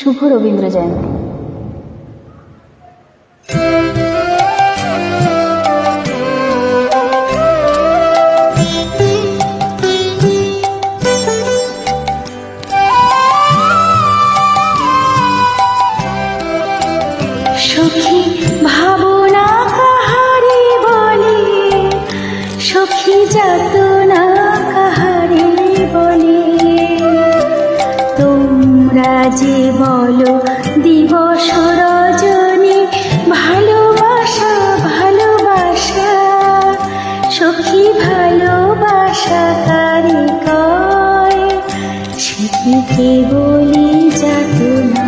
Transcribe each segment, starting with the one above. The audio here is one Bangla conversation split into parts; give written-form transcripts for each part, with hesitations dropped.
শুভ রবীন্দ্র জয়ন্তী। সখী ভাবনা কাহারে বলে, সখী যাতনা কাহারে বলে, তোমরা যে বলো দিবস রজনী ভালোবাসা ভালোবাসা, সখী ভালোবাসা কারে কয়, সে কি কেবলি যাতনা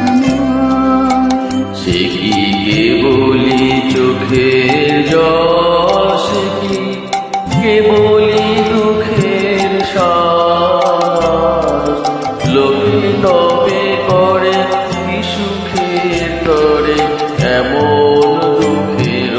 সে কি কেবলি চোখের জল, সে কি কেবলি দুঃখের শ্বাস, লোকে তবে করে কি সুখের তরে এমন দুঃখের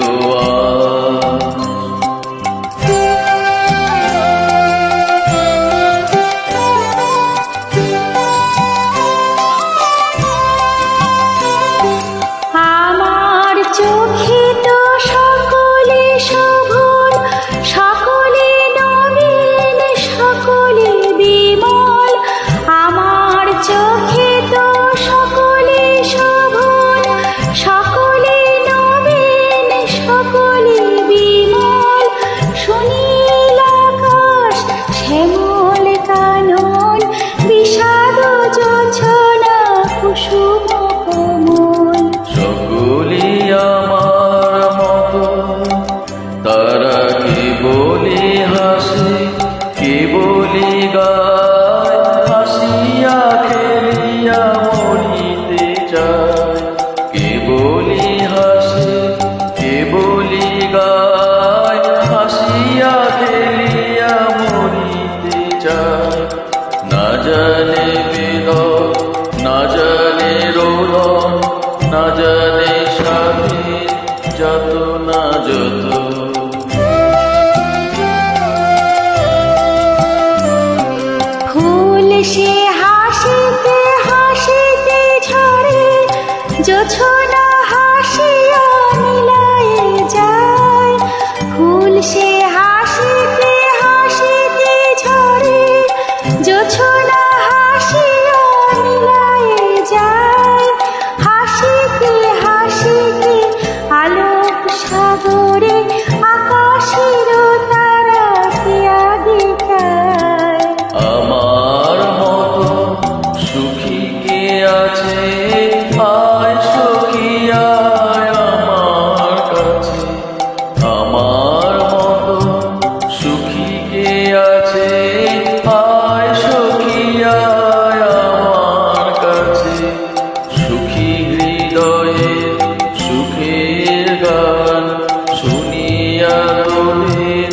চোখে তো সকলে শোভন, সকলে নবীন, সকলে বিমল। আমার চোখে তো সকলে শোভন, সকলে নবীন, সকলে বিমল। সুনীল আকাশ, শ্যামল কানন, বিষাদ জোছনা, কুসুম কোমল। সকলি আমার মতো, তারা কেবলি হাসে, কেবলি গায়, হাসিয়া খেলিয়া মরিতে চায়। কেবলি হাসে, কেবলি গায়, হাসিয়া খেলিয়া মরিতে চায়। না জানে বেদন, না জানে রোদন, না জানে স্বাধীন যত না যত। ফুল সে হাসিতে হাসিতে ঝরে, জোছনা হাসিয়া মিলায়ে যায়। ফুল সে হাসিতে হাসিতে ঝরে, জোছনা হাসিয়া মিলায়ে যায়। হাসিতে হাসিতে আলোক সাগরে, আকাশের তারা কে আগে তাই। আমার মতো সুখী কে আছে, আয় সখী আয় আমার কাছে। আমার মতো সুখী কে আছে, আয় সখী আয় আমার কাছে। সুখী হৃদয়ে সুখের গান, শুনিয়া তোদের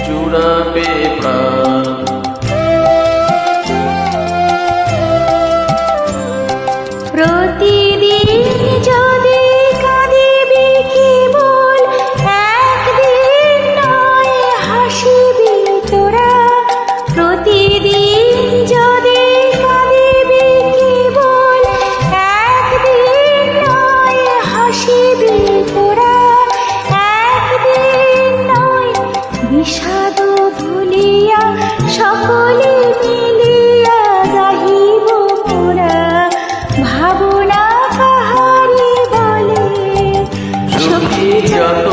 জুড়াবে প্রাণ। প্রতিদিন যদি কাঁদিবি কেবল, একদিন নয় হাসিবি তোরা। প্রতিদিন যদি কাঁদিবি কেবল, একদিন নয় হাসিবি তোরা। একদিন নয় বিষাদ ভুলিয়া, সকলে মিলিয়া গাহিব মোরা। ভাবনা কাহারে বলে, সখী যত